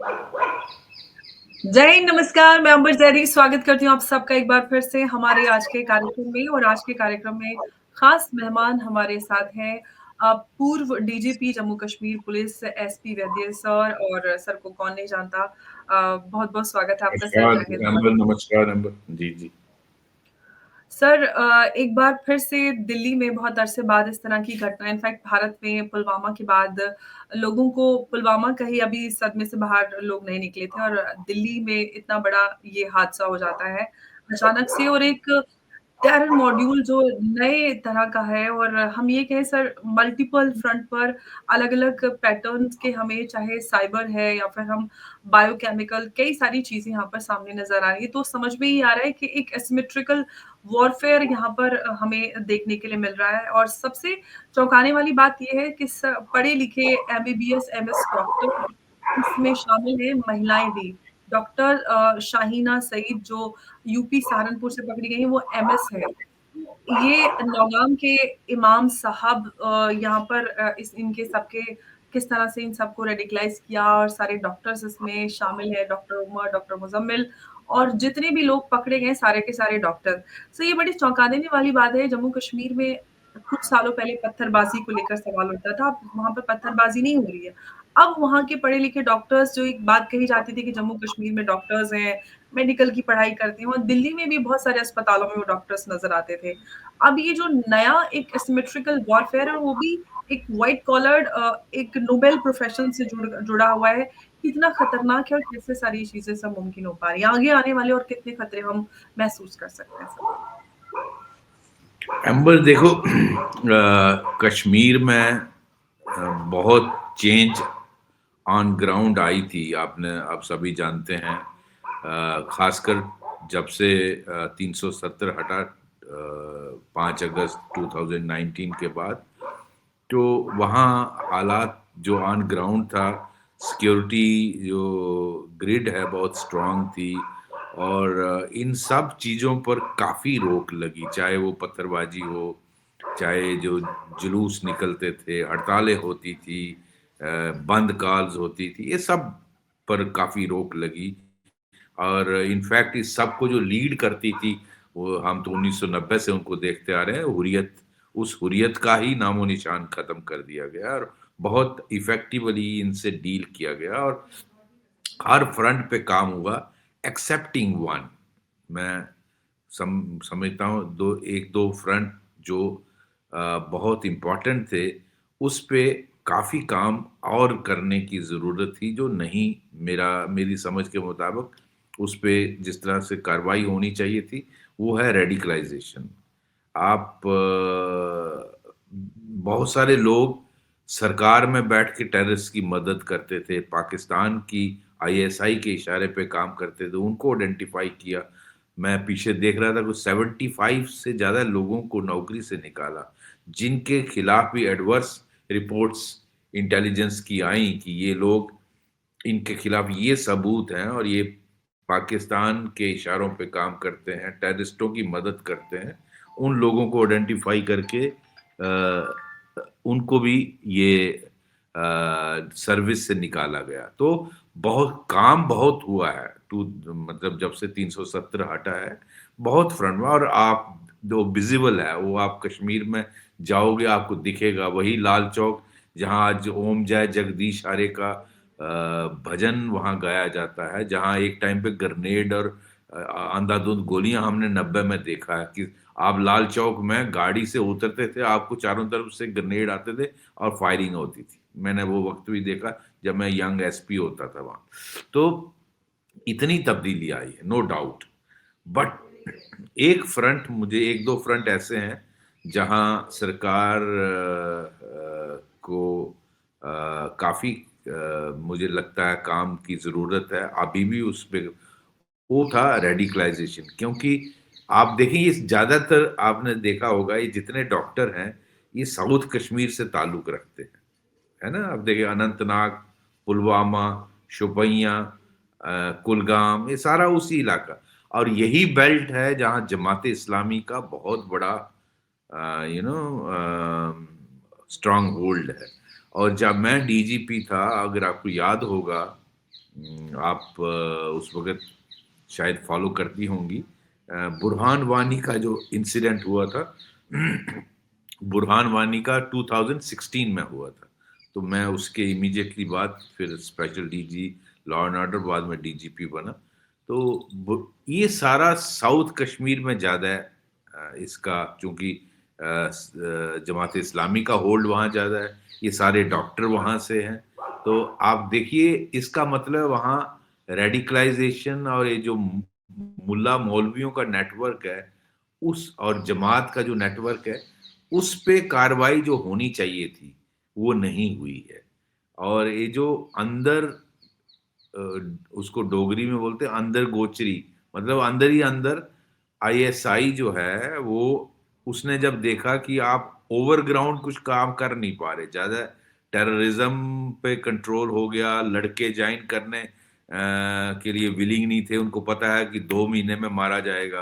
जय हिंद, नमस्कार। मैं अंबर जैदी स्वागत करती हूँ आप सबका एक बार फिर से हमारे आज के कार्यक्रम में। और आज के कार्यक्रम में खास मेहमान हमारे साथ हैं पूर्व DGP Jammu Kashmir police SP वैद्य सर। और सर को कौन नहीं जानता। बहुत बहुत स्वागत है आपका सर। जय हिंद, नमस्कार नमस्कार। नमस्कार अंबर जी जी। सर, एक बार फिर से दिल्ली में बहुत अरसे बाद इस तरह की घटना, इनफैक्ट भारत में पुलवामा के बाद लोगों को पुलवामा का ही अभी सदमे से बाहर लोग नहीं निकले थे, और दिल्ली में इतना बड़ा ये हादसा हो जाता है अचानक से। और एक टेरर मॉड्यूल जो नए तरह का है, और हम ये कहें सर मल्टीपल फ्रंट पर अलग-अलग पैटर्न्स के, हमें चाहे साइबर है या फिर हम बायोकेमिकल, कई सारी चीज़ें यहाँ पर सामने नज़र आ रही है। तो समझ में ही आ रहा है कि एक एसिमेट्रिकल वॉरफेयर यहाँ पर हमें देखने के लिए मिल रहा है। और सबसे चौंकाने वाली बात ये है कि पढ़े लिखे एमबीबीएस एमएस डॉक्टर इसमें शामिल हैं, महिलाएं भी। डॉक्टर शाहीना सईद जो यूपी सहारनपुर से पकड़ी गई हैं, वो एमएस है। ये नौगाम के इमाम साहब यहाँ पर इस इनके सबके किस तरह से इन सबको रेडिकलाइज किया, और सारे डॉक्टर्स इसमें शामिल हैं, डॉक्टर उमर, डॉक्टर मुजम्मिल, और जितने भी लोग पकड़े गए सारे के सारे डॉक्टर। सो ये बड़ी चौंका देने वाली बात है। जम्मू कश्मीर में कुछ सालों पहले पत्थरबाजी को लेकर सवाल उठता था, अब वहाँ पर पत्थरबाजी नहीं हो रही है। अब वहाँ के पढ़े लिखे डॉक्टर्स, जो एक बात कही जाती थी कि जम्मू कश्मीर में डॉक्टर्स हैं, मेडिकल की पढ़ाई करते हैं, और दिल्ली में भी बहुत सारे अस्पतालों में वो डॉक्टर्स नज़र आते थे। अब ये जो नया एक एसिमेट्रिकल वॉरफेयर है, वो भी एक व्हाइट कॉलर्ड एक नोबेल प्रोफेशन से जुड़ा हुआ है। कितना खतरनाक है और कैसे सारी चीज़ें सब मुमकिन हो पा रही हैं। आगे आने वाले और कितने खतरे हम महसूस कर सकते हैं सर? अंबर देखो कश्मीर में बहुत चेंज ऑन ग्राउंड आई थी। आपने आप सभी जानते हैं, खासकर जब से 370 हटा 5 अगस्त 2019 के बाद, तो वहाँ हालात जो ऑन ग्राउंड था, सिक्योरिटी जो ग्रिड है बहुत स्ट्रांग थी, और इन सब चीज़ों पर काफ़ी रोक लगी, चाहे वो पत्थरबाजी हो, चाहे जो जुलूस निकलते थे, हड़तालें होती थी, बंद कॉल्स होती थी, ये सब पर काफ़ी रोक लगी। और इनफैक्ट इस सब को जो लीड करती थी, वो हम तो 1990 से उनको देखते आ रहे हैं, हुर्रियत, उस हुर्रियत का ही नामो निशान खत्म कर दिया गया, और बहुत इफेक्टिवली इनसे डील किया गया, और हर फ्रंट पे काम हुआ एक्सेप्टिंग वन। मैं समझता हूँ दो, एक दो फ्रंट जो बहुत इम्पोर्टेंट थे, उस पे काफ़ी काम और करने की ज़रूरत थी, जो नहीं, मेरी समझ के मुताबिक उस पे जिस तरह से कार्रवाई होनी चाहिए थी, वो है रेडिकलाइजेशन। आप बहुत सारे लोग सरकार में बैठ के टेररिस्ट की मदद करते थे, पाकिस्तान की आईएसआई के इशारे पे काम करते थे, उनको आइडेंटिफाई किया। मैं पीछे देख रहा था, कुछ 75 से ज़्यादा लोगों को नौकरी से निकाला, जिनके खिलाफ भी एडवर्स रिपोर्ट्स इंटेलिजेंस की आई कि ये लोग, इनके खिलाफ ये सबूत हैं और ये पाकिस्तान के इशारों पे काम करते हैं, टेररिस्टों की मदद करते हैं। उन लोगों को आइडेंटिफाई करके उनको भी ये सर्विस से निकाला गया। तो बहुत काम बहुत हुआ है, टू मतलब जब से 370 हटा है, बहुत फ्रंट में। और आप जो विजिबल है, वो आप कश्मीर में जाओगे आपको दिखेगा, वही लाल चौक जहाँ आज ओम जय जगदीश हरे का भजन वहाँ गाया जाता है, जहाँ एक टाइम पे ग्रेनेड और अंधाधुंध गोलियां हमने 90 में देखा है कि आप लाल चौक में गाड़ी से उतरते थे, आपको चारों तरफ से ग्रेनेड आते थे और फायरिंग होती थी। मैंने वो वक्त भी देखा जब मैं यंग एसपी होता था वहाँ। तो इतनी तब्दीली आई है, नो डाउट। बट एक फ्रंट, मुझे एक दो फ्रंट ऐसे हैं जहां सरकार को काफी मुझे लगता है काम की जरूरत है अभी भी उस पे। वो था रेडिकलाइजेशन, क्योंकि आप देखें, ये ज्यादातर आपने देखा होगा, ये जितने डॉक्टर हैं ये साउथ कश्मीर से ताल्लुक रखते हैं, है ना। आप देखिए अनंतनाग, पुलवामा, शोपियां, कुलगाम, ये सारा उसी इलाका। और यही बेल्ट है जहां जमात इस्लामी का बहुत बड़ा यू नो स्ट्रांग होल्ड है। और जब मैं डीजीपी था, अगर आपको याद होगा, आप उस वक़्त शायद फ़ॉलो करती होंगी। बुरहान वानी का जो इंसिडेंट हुआ था, बुरहान वानी का 2016 में हुआ था। तो मैं उसके इमीडिएटली बाद फिर special DG law and order, बाद में डीजीपी बना। तो ये सारा साउथ कश्मीर में ज़्यादा इसका, चूँकि जमात इस्लामी का होल्ड वहाँ ज़्यादा है, ये सारे डॉक्टर वहाँ से हैं। तो आप देखिए, इसका मतलब वहाँ रेडिकलाइजेशन और ये जो मुल्ला मौलवियों का नेटवर्क है, उस और जमात का जो नेटवर्क है, उस पे कार्रवाई जो होनी चाहिए थी, वो नहीं हुई है। और ये जो अंदर अ, उसको डोगरी में बोलते हैं अंदर गोचरी, मतलब अंदर ही अंदर आईएसआई जो है वो, उसने जब देखा कि आप ओवरग्राउंड कुछ काम कर नहीं पा रहे, ज्यादा टेररिज्म पे कंट्रोल हो गया, लड़के ज्वाइन करने के लिए विलिंग नहीं थे, उनको पता है कि 2 महीने में मारा जाएगा,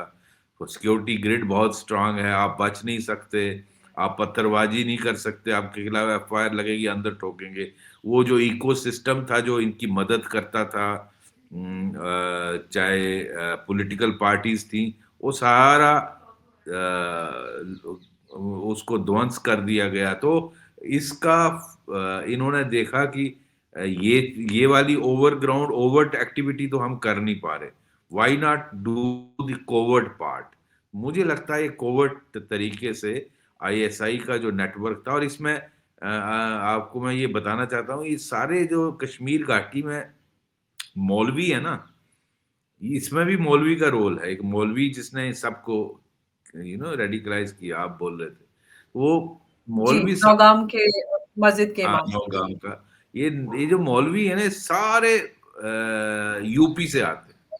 तो सिक्योरिटी ग्रिड बहुत स्ट्रांग है, आप बच नहीं सकते, आप पत्थरबाजी नहीं कर सकते, आपके खिलाफ एफआईआर लगेगी, अंदर ठोकेंगे। वो जो इकोसिस्टम था जो इनकी मदद करता था, चाहे पॉलिटिकल पार्टीज थी, वो सारा उसको ध्वंस कर दिया गया। तो इसका इन्होंने देखा कि ये वाली ओवरग्राउंड ओवर्ट एक्टिविटी तो हम कर नहीं पा रहे, why not do the covert part. मुझे लगता है ये कोवर्ट तरीके से आईएसआई का जो नेटवर्क था, और इसमें आपको मैं ये बताना चाहता हूँ, ये सारे जो कश्मीर घाटी में मौलवी है ना, इसमें भी मौलवी का रोल है। एक मौलवी जिसने सबको रेडिकलाइज किया, आप बोल रहे थे, वो जी, मौलवी सब। नौगाम के मस्जिद के हाँ, इमाम। नौगाम का ये जो मौलवी है ना, ये सारे यूपी से आते हैं।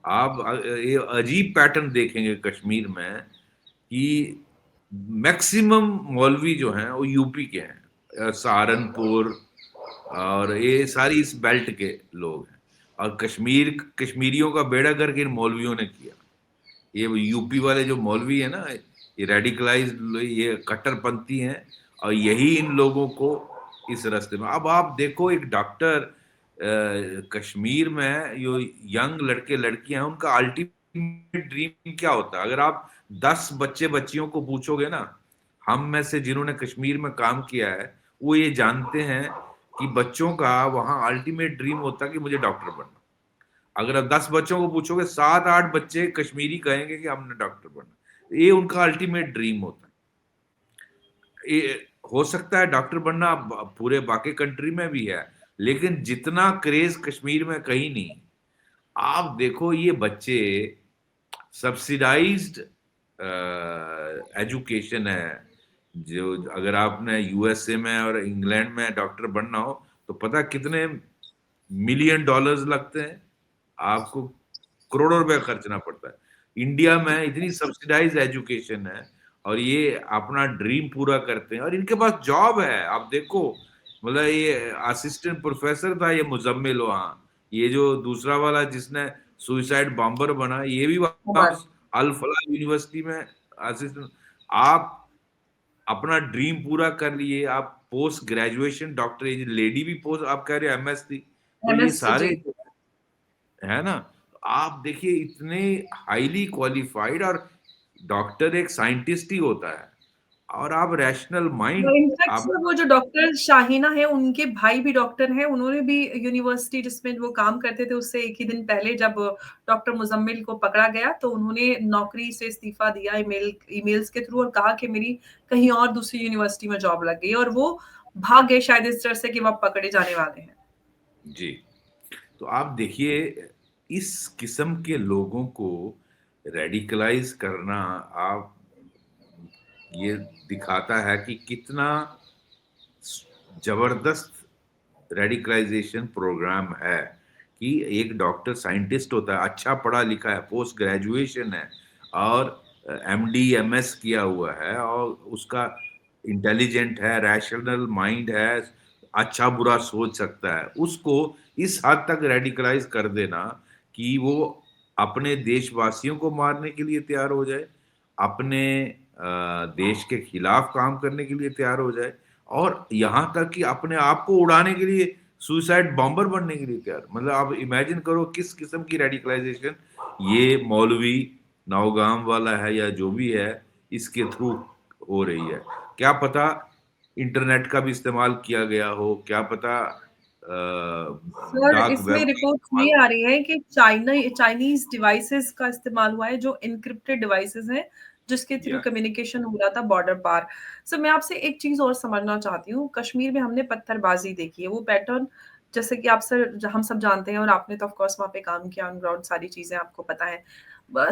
आप ये अजीब पैटर्न देखेंगे कश्मीर में कि मैक्सिमम मौलवी जो हैं वो यूपी के हैं, सहारनपुर, और ये सारी इस बेल्ट के लोग हैं। और कश्मीरियों का बेड़ा गर्क इन मौलवियों ने किया। ये यूपी वाले जो मौलवी है ना, ये रेडिकलाइज्ड, ये कट्टरपंथी हैं, और यही इन लोगों को इस रास्ते में। अब आप देखो, एक डॉक्टर कश्मीर में जो यंग लड़के लड़कियां हैं, उनका अल्टीमेट ड्रीम क्या होता है? अगर आप 10 बच्चे बच्चियों को पूछोगे ना, हम में से जिन्होंने कश्मीर में काम किया है, वो ये जानते हैं कि बच्चों का वहां अल्टीमेट ड्रीम होता है कि मुझे डॉक्टर बनना। अगर आप 10 बच्चों को पूछोगे, 7-8 बच्चे कश्मीरी कहेंगे कि हमने डॉक्टर बनना। ये उनका अल्टीमेट ड्रीम होता है। ये हो सकता है डॉक्टर बनना पूरे बाकी कंट्री में भी है, लेकिन जितना क्रेज कश्मीर में कहीं नहीं। आप देखो, ये बच्चे सब्सिडाइज्ड एजुकेशन है। जो अगर आपने यूएसए में और इंग्लैंड में डॉक्टर बनना हो, तो पता कितने मिलियन डॉलर्स लगते हैं, आपको करोड़ों रुपए खर्चना पड़ता है। इंडिया में इतनी सब्सिडाइज एजुकेशन है, और ये अपना ड्रीम पूरा करते हैं, और इनके पास जॉब है। आप देखो, मतलब ये असिस्टेंट प्रोफेसर था ये मुजम्मिल वहाँ, ये जो दूसरा वाला जिसने सुइसाइड बॉम्बर बना, ये भी वहाँ उमर। अल फलाह यूनिवर्सिटी में असिस्टेंट। आप अपना ड्रीम पूरा कर लिए, आप पोस्ट ग्रेजुएशन डॉक्टर, ये लेडी भी पोस्ट आप कह रहे हो एमएस थी, तो ये एमएससी सारे जी। है ना। तो आप देखिए, इतने हाईली क्वालिफाइड, और डॉक्टर एक साइंटिस्ट ही होता है, और आप रैशनल माइंड इनफैक्ट आप। सर वो जो डॉक्टर शाहीना है, उनके भाई भी डॉक्टर हैं, उन्होंने भी यूनिवर्सिटी जिसमें वो काम करते थे उससे एक ही दिन पहले जब डॉक्टर मुजम्मिल को पकड़ा गया, तो उन्होंने नौकरी से इस्तीफा दिया ईमेल्स के थ्रू, और कहा कि मेरी कहीं और दूसरी यूनिवर्सिटी में जॉब लग गई, और वो भाग गए शायद इस डर से कि वो अब पकड़े जाने वाले हैं। जी, तो आप देखिए, इस किस्म के लोगों को रेडिकलाइज करना, आप ये दिखाता है कि कितना जबरदस्त रेडिकलाइजेशन प्रोग्राम है। कि एक डॉक्टर साइंटिस्ट होता है, अच्छा पढ़ा लिखा है, पोस्ट ग्रेजुएशन है, और एमडी एमएस किया हुआ है, और उसका इंटेलिजेंट है, रैशनल माइंड है, अच्छा बुरा सोच सकता है, उसको इस हद तक रेडिकलाइज कर देना कि वो अपने देशवासियों को मारने के लिए तैयार हो जाए, अपने देश के खिलाफ काम करने के लिए तैयार हो जाए, और यहाँ तक कि अपने आप को उड़ाने के लिए सुसाइड बॉम्बर बनने के लिए तैयार। मतलब आप इमेजिन करो किस किस्म की रेडिकलाइजेशन ये मौलवी नौगाम वाला है या जो भी है इसके थ्रू हो रही है। क्या पता इंटरनेट का भी इस्तेमाल किया गया हो, क्या पता सर, डार्क इसमें वेब का रिपोर्ट्स इस्तेमाल। ये आ रही है कि चाइनीज डिवाइसेस का इस्तेमाल हुआ है, जो इनक्रिप्टेड डिवाइसेस हैं, जिसके थ्रू या कम्युनिकेशन हो रहा था बॉर्डर पार। सर, मैं आपसे एक चीज और समझना चाहती हूँ। कश्मीर में हमने पत्थरबाजी देखी है, वो पैटर्न, जैसे कि आप सर, हम सब जानते हैं, और आपने तो ऑफ कोर्स वहाँ पे काम किया ऑन ग्राउंड, सारी चीजें आपको पता है।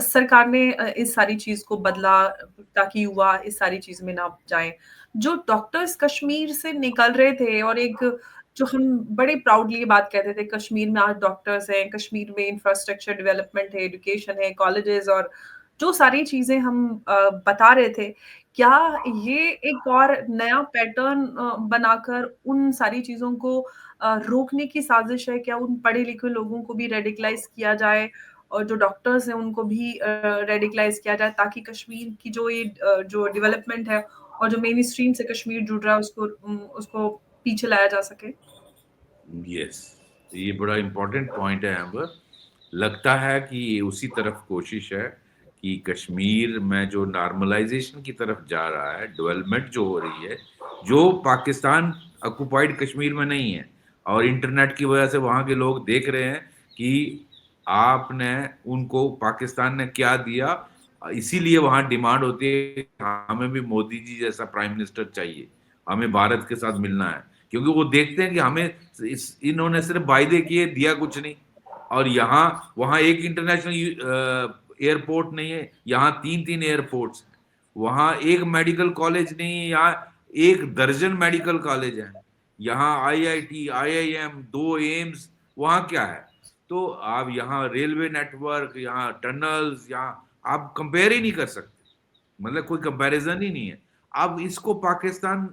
सरकार ने इस सारी चीज को बदला ताकि युवा इस सारी चीज में ना जाएं। जो डॉक्टर्स कश्मीर से निकल रहे थे, और एक जो हम बड़े प्राउडली ये बात कहते थे, कश्मीर में आज डॉक्टर्स हैं, कश्मीर में इंफ्रास्ट्रक्चर डेवलपमेंट है, एजुकेशन है, कॉलेजेस, और जो सारी चीजें हम बता रहे थे, क्या ये एक और नया पैटर्न बनाकर उन सारी चीजों को रोकने की साजिश है? क्या उन पढ़े लिखे लोगों को भी रेडिकलाइज किया जाए, और जो डॉक्टर्स हैं उनको भी रेडिकलाइज किया जाए, ताकि कश्मीर की जो ये जो डेवलपमेंट है, और जो मेन स्ट्रीम से कश्मीर जुड़ रहा है, उसको पीछे लाया जा सके? यस, ये बड़ा इम्पोर्टेंट पॉइंट है यहाँ पर। लगता है कि ये उसी तरफ कोशिश है कि कश्मीर में जो नॉर्मलाइजेशन की तरफ जा रहा है, डेवलपमेंट जो हो रही है, जो पाकिस्तान ऑक्युपाइड कश्मीर में नहीं है, और इंटरनेट की वजह से वहाँ के लोग देख रहे हैं कि आपने उनको पाकिस्तान ने क्या दिया। इसीलिए वहाँ डिमांड होती है कि हमें भी मोदी जी जैसा प्राइम मिनिस्टर चाहिए, हमें भारत के साथ मिलना है, क्योंकि वो देखते हैं कि हमें इन्होंने सिर्फ वायदे किए, दिया कुछ नहीं। और यहाँ वहाँ एक इंटरनेशनल एयरपोर्ट नहीं है, यहाँ तीन तीन एयरपोर्ट्स। वहाँ एक मेडिकल कॉलेज नहीं है, यहाँ एक दर्जन मेडिकल कॉलेज है। यहाँ आईआईटी, आईआईएम, दो एम्स, वहाँ क्या है? तो आप यहाँ रेलवे नेटवर्क, यहाँ टनल्स, यहाँ आप कंपेयर ही नहीं कर सकते। मतलब कोई कंपैरिजन ही नहीं है। अब इसको पाकिस्तान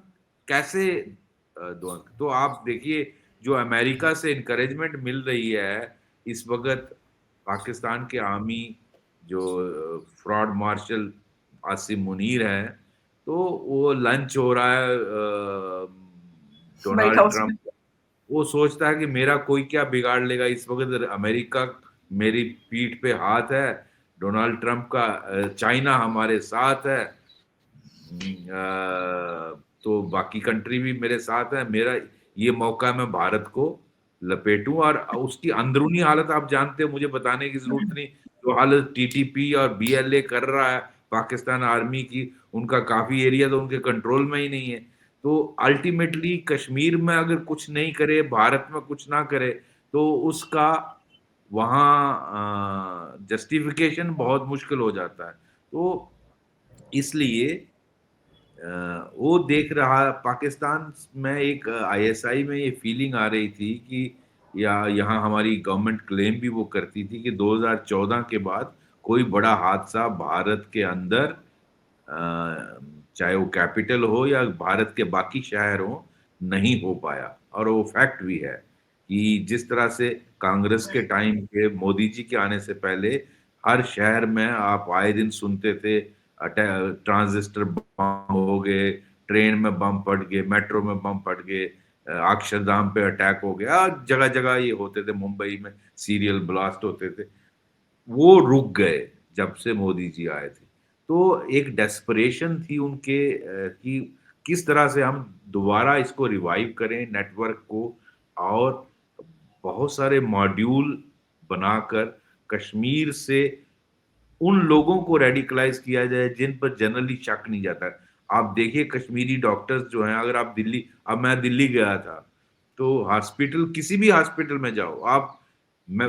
कैसे तो आप देखिए, जो अमेरिका से इनकरेजमेंट मिल रही है इस वक्त पाकिस्तान के आर्मी, जो फ्रॉड मार्शल आसिम मुनीर है, तो वो लंच हो रहा है व्हाइट डोनाल्ड हाउस में। ट्रंप। वो सोचता है कि मेरा कोई क्या बिगाड़ लेगा। इस वक्त अमेरिका मेरी पीठ पे हाथ है, डोनाल्ड ट्रंप का चाइना हमारे साथ है, तो बाकी कंट्री भी मेरे साथ है। मेरा ये मौका है, मैं भारत को लपेटूं। और उसकी अंदरूनी हालत आप जानते हो, मुझे बताने की जरूरत नहीं। जो हालत टीटीपी और बीएलए कर रहा है पाकिस्तान आर्मी की, उनका काफी एरिया तो उनके कंट्रोल में ही नहीं है। तो अल्टीमेटली कश्मीर में अगर कुछ नहीं करे, भारत में कुछ ना करे, तो उसका वहाँ जस्टिफिकेशन बहुत मुश्किल हो जाता है। तो इसलिए वो देख रहा पाकिस्तान में, एक आईएसआई में ये फीलिंग आ रही थी कि, या यहाँ हमारी गवर्नमेंट क्लेम भी वो करती थी कि 2014 के बाद कोई बड़ा हादसा भारत के अंदर, चाहे वो कैपिटल हो या भारत के बाकी शहर हो, नहीं हो पाया। और वो फैक्ट भी है कि जिस तरह से कांग्रेस के टाइम पे, मोदी जी के आने से पहले, हर शहर में आप आए दिन सुनते थे ट्रांजिस्टर बम हो गए, ट्रेन में बम फट गए, मेट्रो में बम फट गए, अक्षरधाम पे अटैक हो गया, जगह जगह ये होते थे, मुंबई में सीरियल ब्लास्ट होते थे। वो रुक गए जब से मोदी जी आए थे। तो एक डेस्परेशन थी उनके कि किस तरह से हम दोबारा इसको रिवाइव करें नेटवर्क को, और बहुत सारे मॉड्यूल बनाकर कश्मीर से उन लोगों को रेडिकलाइज किया जाए जिन पर जनरली शक नहीं जाता। आप देखिए कश्मीरी डॉक्टर्स जो हैं, अगर आप दिल्ली, अब मैं दिल्ली गया था, तो हॉस्पिटल, किसी भी हॉस्पिटल में जाओ आप, मैं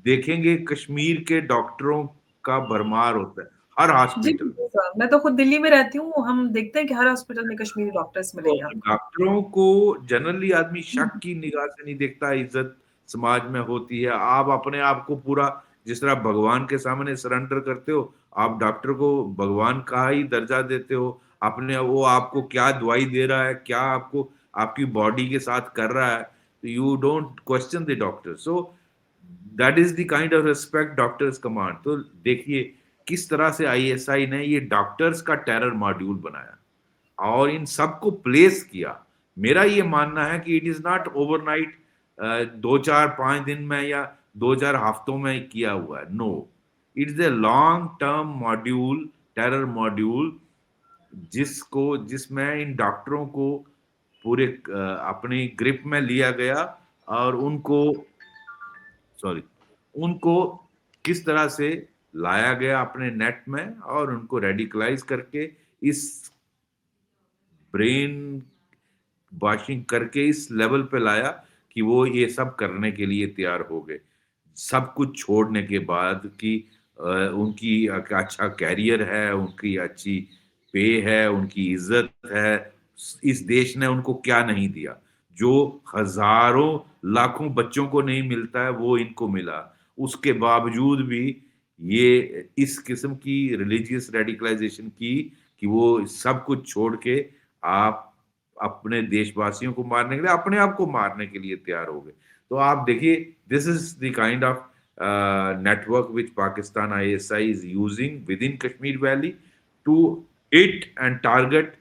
देखेंगे कश्मीर के डॉक्टरों का भरमार होता है हर जी, हॉस्पिटल। बिल्कुल सर। मैं तो खुद दिल्ली में रहती हूँ, हम देखते हैं कि हर हॉस्पिटल में कश्मीरी डॉक्टर्स तो मिलेंगे आपको। डॉक्टरों को जनरली आदमी शक की निगाह से नहीं देखता, इज्जत समाज में होती है। आप अपने आप को पूरा, जिस तरह भगवान के सामने सरेंडर करते हो, आप डॉक्टर को भगवान का ही दर्जा देते हो। अपने वो आपको क्या दवाई दे रहा है, क्या आपको आपकी बॉडी के साथ कर रहा है, you don't question the doctor. So that is the kind of respect doctors command. तो देखिए किस तरह से आईएसआई ने ये डॉक्टर्स का टेरर मॉड्यूल बनाया और इन सबको प्लेस किया। मेरा ये मानना है कि इट इज नॉट ओवरनाइट। 2 4 5 दिन में या 2 4 हफ्तों में किया हुआ है। No, it's a long term module, terror module, जिसमें इन डॉक्टरों को पूरे अपनी ग्रिप में लिया गया, और उनको, सॉरी, उनको किस तरह से लाया गया अपने नेट में, और उनको रेडिकलाइज करके इस ब्रेन वॉशिंग करके इस लेवल पे लाया कि वो ये सब करने के लिए तैयार हो गए। सब कुछ छोड़ने के बाद कि उनकी अच्छा कैरियर है, उनकी अच्छी पे है, उनकी इज्जत है, इस देश ने उनको क्या नहीं दिया, जो हजारों लाखों बच्चों को नहीं मिलता है वो इनको मिला। उसके बावजूद भी ये इस किस्म की रिलीजियस रेडिकलाइजेशन की कि वो सब कुछ छोड़ के आप अपने देशवासियों को मारने के लिए, अपने आप को मारने के लिए तैयार हो गए। तो आप देखिए, this is the kind of network which Pakistan ISI is using within Kashmir Valley to hit and target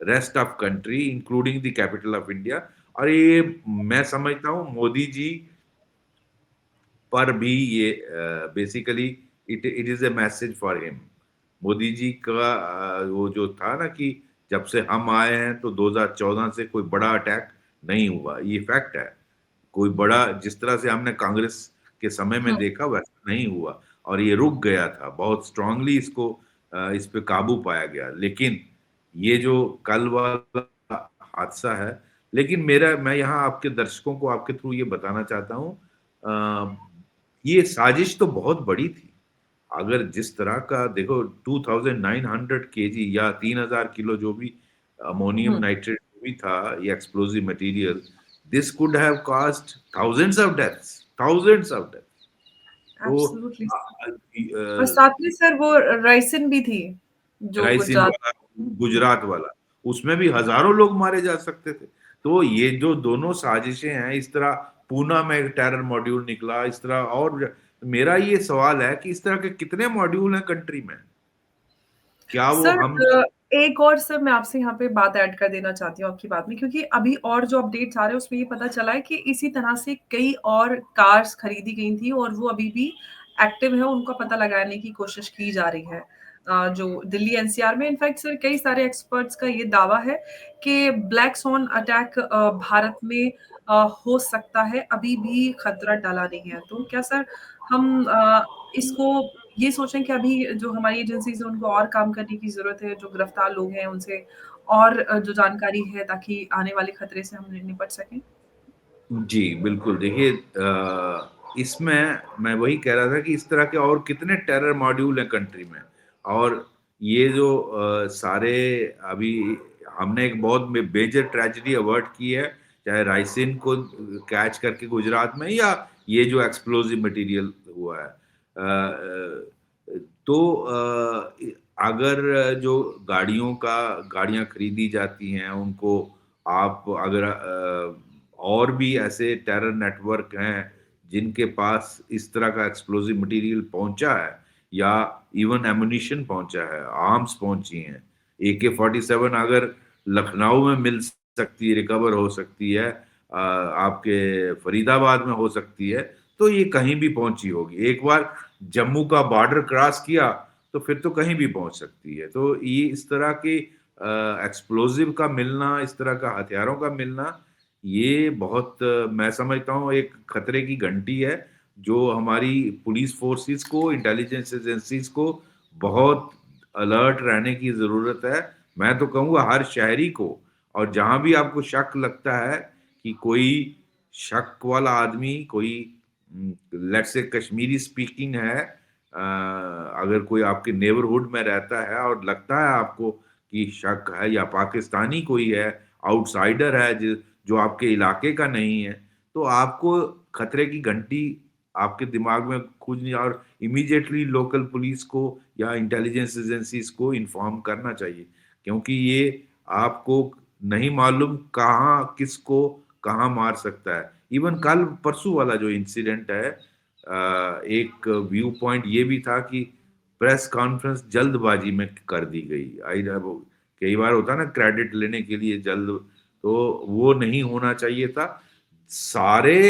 rest of country including the capital of India। और ये मैं समझता हूँ मोदी जी पर भी ये basically it is a message for him. Modi ji का वो जो था ना कि जब से हम आए हैं तो 2014 से कोई बड़ा अटैक नहीं हुआ, ये फैक्ट है। कोई बड़ा, जिस तरह से हमने कांग्रेस के समय में हुँ। देखा वैसा नहीं हुआ, और ये रुक गया था बहुत स्ट्रांगली, इसको इस पे काबू पाया गया। लेकिन ये जो कल वाला हादसा है, लेकिन मेरा, मैं यहाँ आपके दर्शकों को आपके थ्रू ये बताना चाहता हूँ, ये साजिश तो बहुत बड़ी थी। अगर जिस तरह का देखो 2900 केजी या 3000 किलो जो भी अमोनियम हुँ। नाइट्रेट भी था, ये explosive material, this could have cost thousands of deaths. तो एब्सोल्युटली। और साथ में सर वो राइसिन भी थी, जो राइसिन गुजरात। वाला, गुजरात वाला, उसमें भी हजारों लोग मारे जा सकते थे। तो ये जो दोनों साजिशें हैं, इस तरह पूना में एक टेरर मॉड्यूल निकला, इस तरह, और मेरा ये सवाल है कि इस तरह के कितने मॉड्यूल हैं कंट्री में, क्या वो सर हम। एक और सर मैं आपसे यहाँ पे बात ऐड कर देना चाहती हूँ आपकी बात में, क्योंकि अभी और जो अपडेट्स आ रहे हैं उसमें ये पता चला है कि इसी तरह से कई और कार्स खरीदी गई थी और वो अभी भी एक्टिव है, उनका पता लगाने की कोशिश की जा रही है। जो दिल्ली एनसीआर में इनफैक्ट सर कई सारे एक्सपर्ट्स का ये दावा है कि ब्लैक स्वॉन अटैक भारत में हो सकता है, अभी भी खतरा टला नहीं है। तो क्या सर हम इसको ये सोचें कि अभी जो हमारी एजेंसीज़ हैं उनको और काम करने की ज़रूरत है, जो गिरफ्तार लोग हैं उनसे और जो जानकारी है ताकि आने वाले खतरे से हम निपट सकें? जी, बिल्कुल। देखिए, इसमें मैं वही कह रहा था कि इस तरह के और कितने टेरर मॉड्यूल हैं कंट्री में, और ये जो सारे अभी हमने एक बहुत मेजर ट्रेजेडी अवर्ट की है, चाहे राइसिन को कैच करके गुजरात में, या ये जो एक्सप्लोजिव मटेरियल हुआ है। तो अगर जो गाड़ियां खरीदी जाती हैं उनको, आप अगर और भी ऐसे टेरर नेटवर्क हैं जिनके पास इस तरह का एक्सप्लोजिव मटेरियल पहुंचा है, या इवन एमुनिशन पहुंचा है, आर्म्स पहुंची हैं, AK-47 अगर लखनऊ में मिल सकती है, रिकवर हो सकती है, आपके फरीदाबाद में हो सकती है, तो ये कहीं भी पहुंची होगी। एक बार जम्मू का बॉर्डर क्रॉस किया तो फिर तो कहीं भी पहुंच सकती है। तो ये इस तरह के एक्सप्लोजिव का मिलना, इस तरह का हथियारों का मिलना, ये बहुत मैं समझता हूँ एक खतरे की घंटी है, जो हमारी पुलिस फोर्सेस को, इंटेलिजेंस एजेंसीज को बहुत अलर्ट रहने की जरूरत है। मैं तो कहूँगा हर शहरी को, और जहां भी आपको शक लगता है कि कोई शक वाला आदमी, कोई लेट्स से कश्मीरी स्पीकिंग है, अगर कोई आपके नेबरहुड में रहता है और लगता है आपको कि शक है, या पाकिस्तानी कोई है, आउटसाइडर है जो आपके इलाके का नहीं है, तो आपको खतरे की घंटी आपके दिमाग में खूंजनी, और इमीडिएटली लोकल पुलिस को या इंटेलिजेंस एजेंसीज को इन्फॉर्म करना चाहिए, क्योंकि ये आपको नहीं मालूम कहाँ किसको कहाँ मार सकता है। इवन कल परसों वाला जो इंसिडेंट है, एक व्यू पॉइंट ये भी था कि प्रेस कॉन्फ्रेंस जल्दबाजी में कर दी गई। आई, कई बार होता ना क्रेडिट लेने के लिए जल्द, तो वो नहीं होना चाहिए था। सारे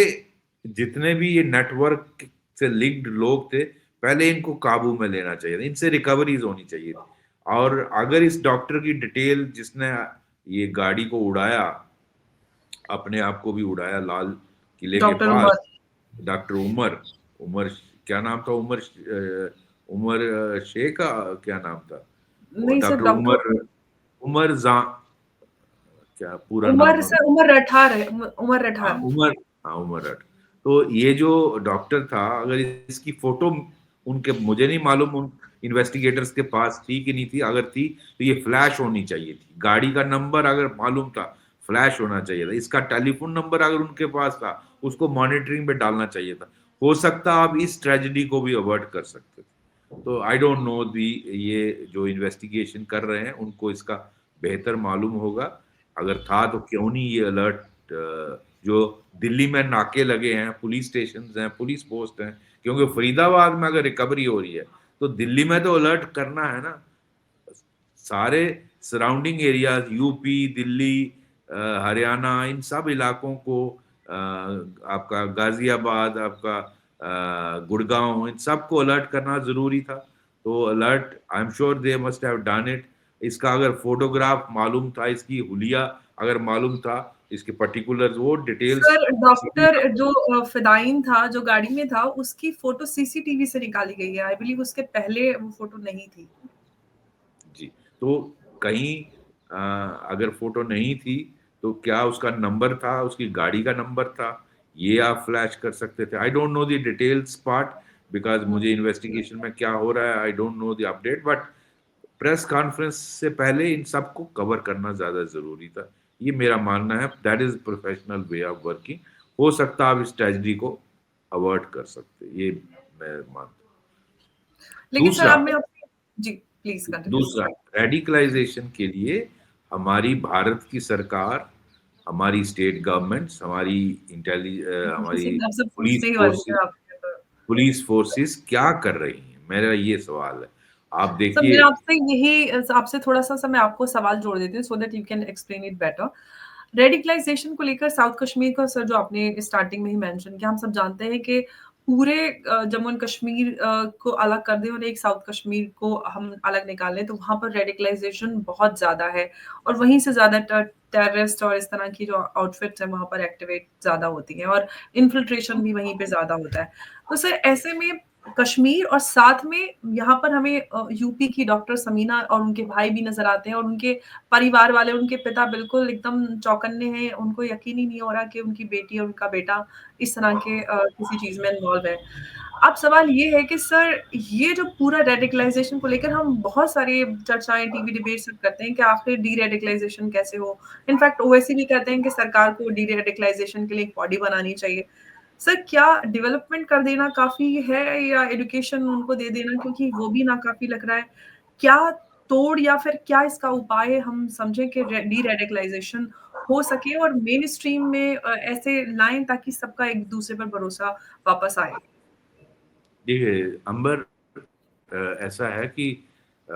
जितने भी ये नेटवर्क से लिंक्ड लोग थे, पहले इनको काबू में लेना चाहिए था, इनसे रिकवरीज होनी चाहिए थी। और अगर इस डॉक्टर की डिटेल, जिसने ये गाड़ी को उड़ाया, अपने आप को भी उड़ाया लाल किले के डॉक्टर पास, उमर। डॉक्टर उमर, उमर क्या नाम था, उमर उमर शेख का क्या नाम था, और नहीं sir, doctor doctor Umar, Umar जा, क्या पूरा उमर नाम, सर, उमर रठार है, उमर हाँ रठार। उमर, हाँ उमर रट। तो ये जो डॉक्टर था, अगर इसकी फोटो उनके, मुझे नहीं मालूम उन इन्वेस्टिगेटर्स के पास थी कि नहीं थी, अगर थी तो ये फ्लैश होनी चाहिए थी, गाड़ी का नंबर अगर मालूम था फ्लैश होना चाहिए था, इसका टेलीफोन नंबर अगर उनके पास था उसको मॉनिटरिंग पे डालना चाहिए था, हो सकता आप इस ट्रेजेडी को भी अवॉइड कर सकते थे। तो आई डोंट नो दी, ये जो इन्वेस्टिगेशन कर रहे हैं उनको इसका बेहतर मालूम होगा, अगर था तो क्यों नहीं ये अलर्ट, जो दिल्ली में नाके लगे हैं, पुलिस स्टेशन हैं, पुलिस पोस्ट हैं, क्योंकि फरीदाबाद में अगर रिकवरी हो रही है तो दिल्ली में तो अलर्ट करना है ना, सारे surrounding areas, UP, Delhi, Haryana, इन सब इलाकों को, आपका गाजियाबाद, आपका गुड़गांव, इन सबको अलर्ट करना जरूरी था। तो alert, I am sure they must have done it. इसका अगर फोटोग्राफ मालूम था, इसकी हुलिया अगर मालूम था, इसके पर्टिकुलर्स, वो डिटेल्स, सर डॉक्टर जो फिदाइन था, जो गाड़ी में था, उसकी फोटो सीसीटीवी से निकाली गई है। आई बिलीव उसके पहले वो फोटो नहीं थी। जी, तो कहीं अगर फोटो नहीं थी तो क्या उसका नंबर था, उसकी गाड़ी का नंबर था, ये आप फ्लैश कर सकते थे। I don't know the details part, because मुझे इन्वेस्टिगेशन में क्या हो रहा है I don't know the update, but press conference से पहले इन सबको कवर करना ज्यादा जरूरी था, ये मेरा मानना है। That is professional way of working. हो सकता आप इस ट्रेजेडी को अवॉइड कर सकते, ये मैं मानता हूँ। लेकिन सर दूसरा, अब मैं आपसे, जी प्लीज कंटिन्यू। दूसरा रेडिकलाइजेशन के लिए हमारी भारत की सरकार, हमारी स्टेट गवर्नमेंट्स, हमारी हमारी मैं आपसे पुलिस पूछने ही वाली फोर्सेस, थी आपके तो। पुलिस फोर्सेस क्या कर रही हैं, मेरा ये सवाल है। आप सर देखिए, मैं आपसे यही आपसे थोड़ा-सा मैं आपको सवाल जोड़ देती हूँ so that you can explain it better. Radicalisation को लेकर साउथ कश्मीर का सर जो आपने स्टार्टिंग में ही मेंशन किया, हम सब जानते हैं कि पूरे जम्मू एंड कश्मीर को अलग कर दें और एक साउथ कश्मीर को हम अलग निकालें, तो वहाँ पर रेडिकलाइज़ेशन बहुत ज़्यादा है और वहीं से ज़्यादा टेररिस्ट और इस तरह की जो आउटफिट्स हैं, वहाँ पर एक्टिवेट ज़्यादा होती हैं और इन्फिल्ट्रेशन भी वहीं पे ज़्यादा होता है। तो सर ऐसे में कश्मीर और साथ में यहाँ पर हमें यूपी की डॉक्टर समीना और उनके भाई भी नज़र आते हैं और उनके परिवार वाले, उनके पिता बिल्कुल एकदम चौकन्ने हैं, उनको यकीन ही नहीं हो रहा कि उनकी बेटी और उनका बेटा इस तरह के किसी चीज़ में इन्वॉल्व है। अब सवाल ये है कि सर ये जो पूरा रेडिकलाइज़ेशन को लेकर हम बहुत सारी चर्चाएँ, टीवी डिबेट सब करते हैं कि आखिर डी-रेडिकलाइज़ेशन कैसे हो? इनफैक्ट ओवैसी भी कहते हैं कि सरकार को डी-रेडिकलाइज़ेशन के लिए एक बॉडी बनानी चाहिए। सर क्या डेवलपमेंट कर देना काफ़ी है या एजुकेशन उनको दे देना क्योंकि वो भी नाकाफ़ी लग रहा है? क्या तोड़ या फिर क्या इसका उपाय हम समझें कि डी-रेडिकलाइज़ेशन हो सके और मेन स्ट्रीम में ऐसे लाएँ ताकि सबका एक दूसरे पर भरोसा वापस आए? देखिए अंबर, ऐसा है कि अ,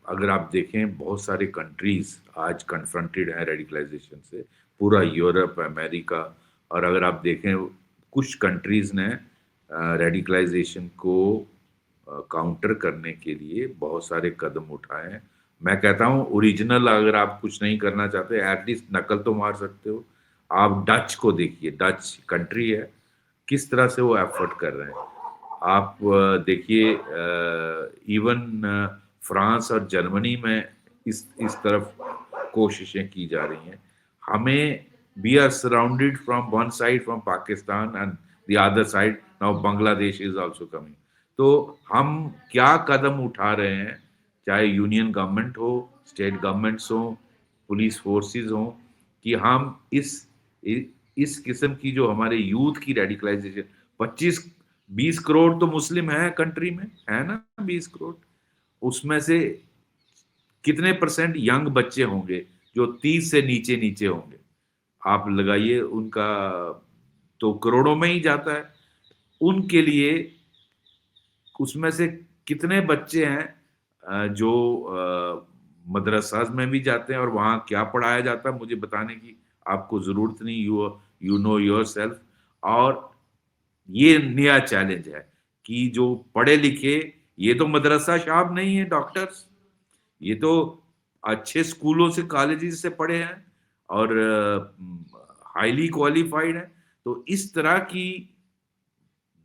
अगर आप देखें बहुत सारे कंट्रीज आज कन्फ्रंटेड हैं रेडिकलाइजेशन से, पूरा यूरोप, अमेरिका, और अगर आप देखें कुछ कंट्रीज ने रेडिकलाइजेशन को काउंटर करने के लिए बहुत सारे कदम उठाए हैं। मैं कहता हूँ ओरिजिनल अगर आप कुछ नहीं करना चाहते, एटलीस्ट नकल तो मार सकते हो। आप डच को देखिए, डच कंट्री है, किस तरह से वो एफर्ट कर रहे हैं। आप देखिए इवन फ्रांस और जर्मनी में इस तरफ कोशिशें की जा रही हैं। हमें, we are surrounded from one side from Pakistan and the other side now Bangladesh is also coming. तो हम क्या कदम उठा रहे हैं, चाहे यूनियन गवर्नमेंट हो, स्टेट गवर्नमेंट्स हो, पुलिस फोर्सेस हो, कि हम इस किस्म की जो हमारे यूथ की रेडिकलाइजेशन, 25-20 करोड़ तो मुस्लिम है कंट्री में, है ना, 20 करोड़, उसमें से कितने परसेंट यंग बच्चे होंगे जो 30 से नीचे नीचे होंगे, आप लगाइए उनका, तो करोड़ों में ही जाता है। उनके लिए उसमें से कितने बच्चे हैं जो मदरसा में भी जाते हैं और वहाँ क्या पढ़ाया जाता है मुझे बताने की आपको जरूरत नहीं, यू नो योरसेल्फ। और ये नया चैलेंज है कि जो पढ़े लिखे, ये तो मदरसा साहब नहीं है डॉक्टर्स, ये तो अच्छे स्कूलों से कॉलेजेस से पढ़े हैं और हाईली क्वालिफाइड है। तो इस तरह की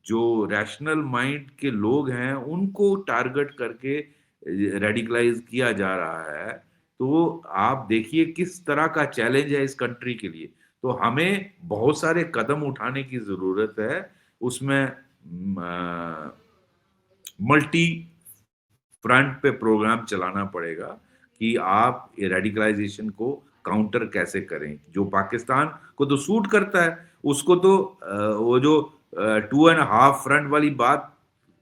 जो रैशनल माइंड के लोग हैं उनको टारगेट करके रेडिकलाइज किया जा रहा है। तो आप देखिए किस तरह का चैलेंज है इस कंट्री के लिए। तो हमें बहुत सारे कदम उठाने की जरूरत है। उसमें मल्टी फ्रंट पे प्रोग्राम चलाना पड़ेगा कि आप रेडिकलाइजेशन को काउंटर कैसे करें। जो पाकिस्तान को तो सूट करता है, उसको तो वो जो 2.5 फ्रंट वाली बात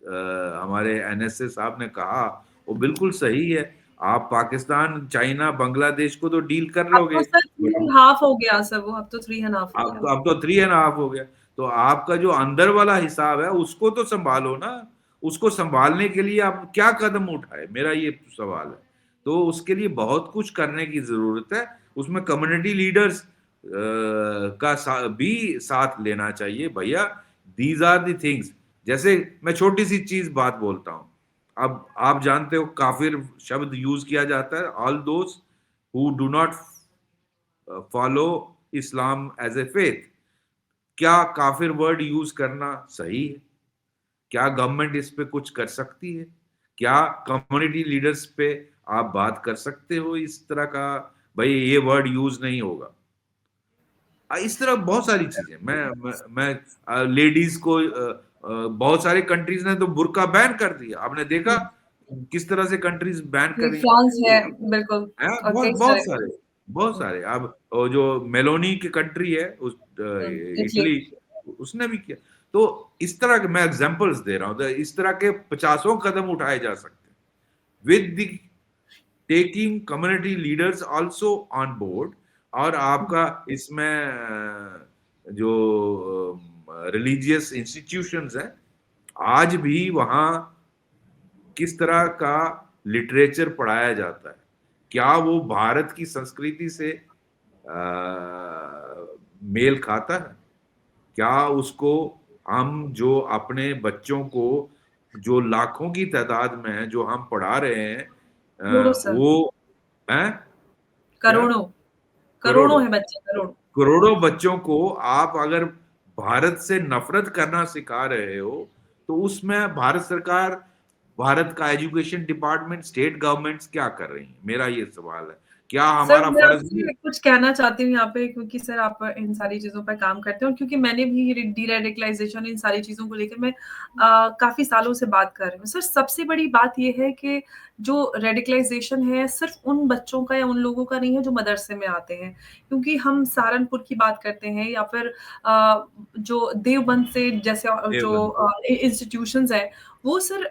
हमारे एनएसए साहब ने कहा, वो बिल्कुल सही है। आप पाकिस्तान, चाइना, बांग्लादेश को तो डील कर अब तो लोगे, सर 3.5 हो गया सर, वो अब तो 3.5 हो गया। अब तो 3.5 हो गया। तो आपका जो अंदर वाला हिसाब है उसको तो संभालो ना। उसको संभालने के लिए आप क्या कदम उठाए, मेरा ये सवाल है। तो उसके लिए बहुत कुछ करने की जरूरत है। उसमें कम्युनिटी लीडर्स का भी साथ लेना चाहिए भैया। These are the things. जैसे मैं छोटी सी चीज बात बोलता हूँ। अब आप जानते हो काफिर शब्द यूज किया जाता है, all those who do not follow Islam as a faith. क्या काफिर वर्ड यूज करना सही है? क्या गवर्नमेंट इस पे कुछ कर सकती है? क्या कम्युनिटी लीडर्स पे आप बात कर सकते हो इस तरह का, भाई ये वर्ड यूज नहीं होगा? इस तरह बहुत सारी चीजें। मैं लेडीज को बहुत सारे कंट्रीज ने तो बुर्का बैन कर दिया, आपने देखा किस तरह से कंट्रीज बैन ये करी। फ्रांस है, बिल्कुल। है और बहुत कई बहुत सारे। सारे, बहुत सारे। अब वो जो मेलोनी की कंट्री है उस इटली। इटली, उसने भी किया। तो इस तरह के मैं एग्जांपल्स दे रहा हूं। तो इस तरह के 50 कदम उठाए जा सकते हैं with the taking community leaders also on board. और आपका इसमें जो रिलीजियस इंस्टीट्यूशंस हैं, आज भी वहां किस तरह का लिटरेचर पढ़ाया जाता है, क्या वो भारत की संस्कृति से मेल खाता है? क्या उसको हम जो अपने बच्चों को जो लाखों की तादाद में है जो हम पढ़ा रहे हैं, करोड़ों सर। वो है क्या? करोड़ों। करोड़ों करोड़ों, है बच्चे, करोड़। करोड़ों बच्चों को आप अगर भारत से नफरत करना सिखा रहे हो, तो उसमें भारत सरकार, भारत का एजुकेशन डिपार्टमेंट, स्टेट गवर्नमेंट्स क्या कर रही है? मेरा ये सवाल है। क्या सर हमारा मैं फर्ज नहीं? आपसे कुछ कहना चाहती हूँ यहाँ पे, क्योंकि सर आप इन सारी चीज़ों पर काम करते हो, क्योंकि मैंने भी डी-रेडिकलाइज़ेशन इन सारी चीज़ों को लेकर मैं काफ़ी सालों से बात कर रही हूँ। सर सबसे बड़ी बात ये है कि जो रेडिकलाइज़ेशन है सिर्फ़ उन बच्चों का या उन लोगों का नहीं है जो मदरसे में आते हैं। क्योंकि हम सहारनपुर की बात करते हैं या फिर जो देवबंद से जैसे जो देवबंद। इंस्टीट्यूशंस हैं, वो सर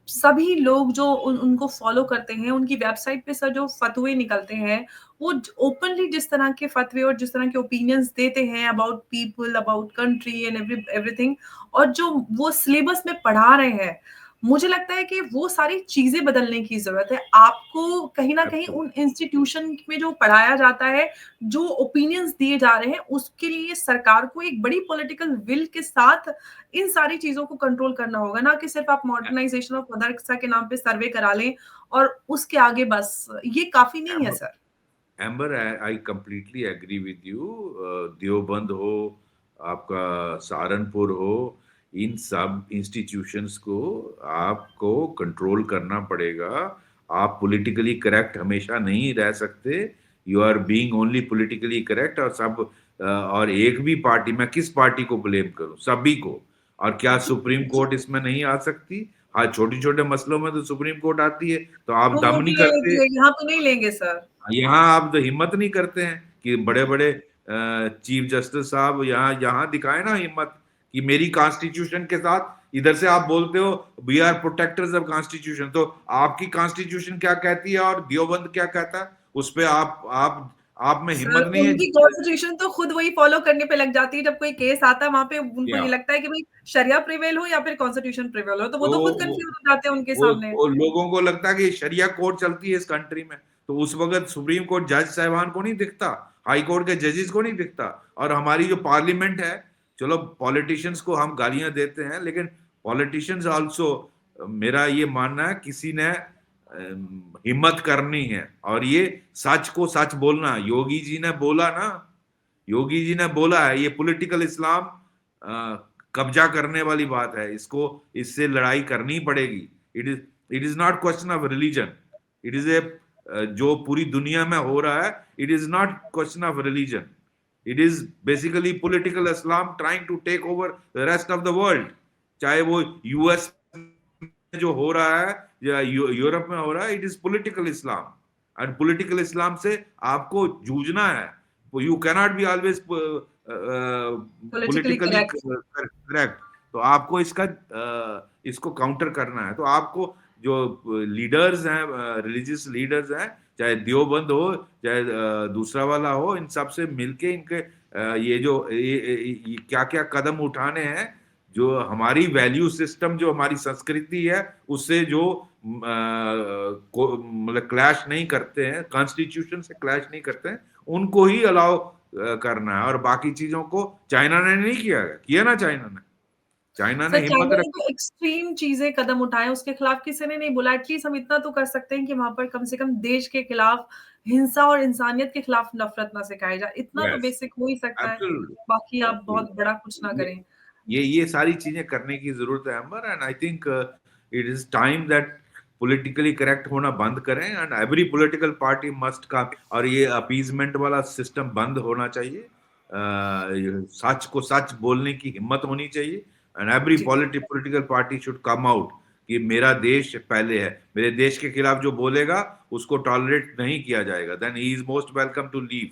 सभी लोग जो उनको फॉलो करते हैं, उनकी वेबसाइट पे सर जो फ़तवे निकलते हैं, वो ओपनली जिस तरह के फ़तवे और जिस तरह के ओपिनियंस देते हैं about people, about country and everything, और जो वो सिलेबस में पढ़ा रहे हैं, मुझे लगता है कि वो सारी चीज़ें बदलने की ज़रूरत है। आपको कहीं न कहीं Absolutely. उन इंस्टीट्यूशन में जो पढ़ाया जाता है, जो ओपिनियंस दिए जा रहे हैं, उसके लिए सरकार को एक बड़ी पॉलिटिकल विल के साथ इन सारी चीज़ों को कंट्रोल करना होगा, ना कि सिर्फ़ आप मॉडर्नाइज़ेशन ऑफ मदरसा के नाम पे सर्वे करा लें और उसके आगे बस, ये काफ़ी नहीं है sir. Ambar, I completely agree with you. Deoband हो, आपका सहारनपुर हो, इन सब इंस्टीट्यूशंस को आपको कंट्रोल करना पड़ेगा। आप पॉलिटिकली करेक्ट हमेशा नहीं रह सकते। You are being only politically correct. और सब और एक भी पार्टी, मैं किस पार्टी को ब्लेम करूं? सभी को। और क्या सुप्रीम कोर्ट इसमें नहीं आ सकती? हाँ, छोटे छोटे मसलों में तो सुप्रीम कोर्ट आती है। तो आप वो दम भी नहीं ले करते? लेती है, यहाँ तो नहीं लेंगे सर। यहाँ आप तो हिम्मत नहीं करते हैं कि बड़े बड़े चीफ जस्टिस साहब यहाँ यहाँ दिखाए ना हिम्मत कि मेरी कॉन्स्टिट्यूशन के साथ। इधर से आप बोलते हो we are protectors of constitution, तो आपकी कॉन्स्टिट्यूशन क्या कहती है और देवबंद क्या कहता है? उस पे आप में सर हिम्मत नहीं है? उनकी कॉन्स्टिट्यूशन तो खुद वही फॉलो करने पे लग जाती है, जब कोई केस आता है वहाँ पे उनको क्या? ये लगता है कि भाई शरिया प्रिवेल हो या फिर कॉन्स्टिट्यूशन प्रिवेल हो, तो वो तो तो खुद कंफ्यूज हो जाते हैं उनके सामने। वो लोगों को लगता है कि शरिया कोर्ट चलती है इस कंट्री में। तो उस वक्त सुप्रीम कोर्ट जज साहबान को नहीं दिखता हाई कोर्ट के जजेस को नहीं दिखता। और हमारी जो पार्लियामेंट है, चलो पॉलिटिशियंस को हम गालियां देते हैं, लेकिन पॉलिटिशियंस आल्सो, मेरा ये मानना है, किसी ने हिम्मत करनी है और ये सच को सच बोलना। योगी जी ने बोला ना, योगी जी ने बोला है, ये पॉलिटिकल इस्लाम कब्जा करने वाली बात है, इसको, इससे लड़ाई करनी पड़ेगी। It is not question of religion, it is a, जो पूरी दुनिया में हो रहा है, it is not question of religion, it is basically political Islam trying to take over the rest of the world. चाहे वो यूएस में जो हो रहा है या यूरोप में हो रहा है, it is political Islam. And political Islam से आपको जूझना है। You cannot be always politically politically correct. Correct. तो आपको इसका इसको काउंटर करना है। तो आपको जो लीडर्स हैं, रिलीजियस लीडर्स हैं, चाहे देवबंद हो, चाहे दूसरा वाला हो, इन सब से मिलके इनके ये जो ये क्या क्या कदम उठाने हैं, जो हमारी वैल्यू सिस्टम, जो हमारी संस्कृति है, उससे जो मतलब क्लैश नहीं करते हैं, कॉन्स्टिट्यूशन से क्लैश नहीं करते हैं, उनको ही अलाउ करना है। और बाकी चीजों को चाइना ने नहीं किया, किया ना चाइना ने सर हिम्मत चाइना ने रखी। जो एक्सट्रीम चीजें कदम उठाए उसके खिलाफ किसी ने नहीं बोला। एटलीस्ट हम इतना तो कर सकते हैं कि वहां पर कम से कम देश के खिलाफ हिंसा और इंसानियत के खिलाफ नफरत ना सिखाई जाए, इतना तो यस, बेसिक हो ही सकता है। एब्सोल्युटली, बाकी आप बहुत बड़ा कुछ ना एब्सोल्युटली। करें। ये सारी चीजें करने की जरूरत है Amar. And I think it is time that politically correct होना बंद करें, and every political party must का, और ये अपीजमेंट वाला सिस्टम बंद होना चाहिए। सच को सच बोलने की हिम्मत होनी चाहिए। एंड एवरी जी। Political party should come out कि मेरा देश पहले है, मेरे देश के खिलाफ जो बोलेगा उसको टॉलरेट नहीं किया जाएगा, then he is most welcome to leave.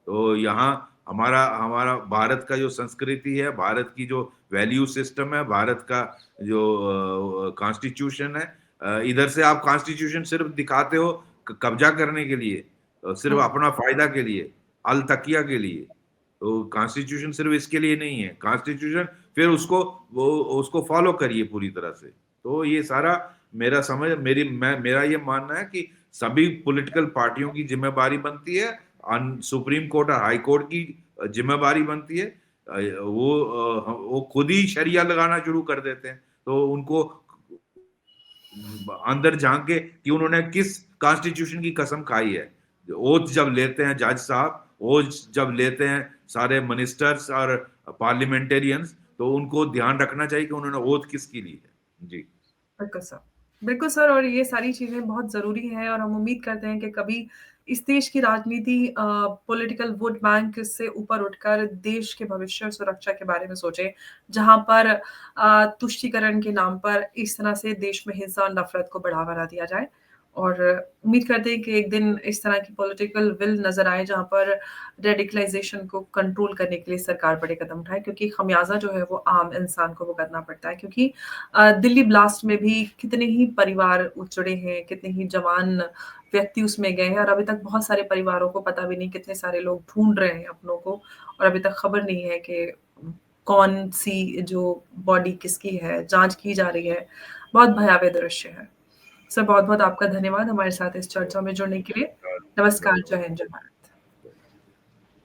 तो यहाँ हमारा हमारा भारत का जो संस्कृति है, भारत की जो वैल्यू सिस्टम है, भारत का जो कॉन्स्टिट्यूशन है, इधर से आप कॉन्स्टिट्यूशन सिर्फ दिखाते हो कब्जा करने के लिए, सिर्फ अपना फायदा के लिए, अल तकिया के लिए। तो कॉन्स्टिट्यूशन सिर्फ इसके लिए नहीं है, कॉन्स्टिट्यूशन फिर उसको, वो उसको फॉलो करिए पूरी तरह से। तो ये सारा मेरा समझ, मेरा ये मानना है कि सभी पॉलिटिकल पार्टियों की जिम्मेदारी बनती है, सुप्रीम कोर्ट और हाई कोर्ट की जिम्मेदारी बनती है। वो खुद ही शरिया लगाना शुरू कर देते हैं, तो उनको अंदर झांक के कि उन्होंने किस कॉन्स्टिट्यूशन की कसम खाई है। ओथ जब लेते हैं जज साहब, ओथ जब लेते हैं सारे मिनिस्टर्स और पार्लियामेंटेरियंस, तो उनको ध्यान रखना चाहिए कि उन्होंने ओथ किसकी ली है। जी बिल्कुल सर। बिल्कुल सर, और ये सारी चीज़ें बहुत ज़रूरी हैं और हम उम्मीद करते हैं कि कभी इस देश की राजनीति पॉलिटिकल वोट बैंक से ऊपर उठकर देश के भविष्य और सुरक्षा के बारे में सोचे, जहाँ पर तुष्टीकरण के नाम पर इस तरह से देश में हिंसा और नफ़रत को बढ़ावा ना दिया जाए। और उम्मीद करते हैं कि एक दिन इस तरह की पॉलिटिकल विल नज़र आए, जहाँ पर रेडिकलाइज़ेशन को कंट्रोल करने के लिए सरकार बड़े कदम उठाए, क्योंकि खमियाज़ा जो है वो आम इंसान को भुगतना पड़ता है। क्योंकि दिल्ली ब्लास्ट में भी कितने ही परिवार उजड़े हैं, कितने ही जवान व्यक्ति उसमें गए हैं और अभी तक बहुत सारे परिवारों को पता भी नहीं, कितने सारे लोग ढूँढ रहे हैं अपनों को और अभी तक खबर नहीं है कि कौन-सी जो बॉडी किसकी है, जाँच की जा रही है। बहुत भयावह दृश्य है। सर बहुत-बहुत आपका धन्यवाद हमारे साथ इस चर्चा में जुड़ने के लिए। नमस्कार, जय हिंद, जय भारत।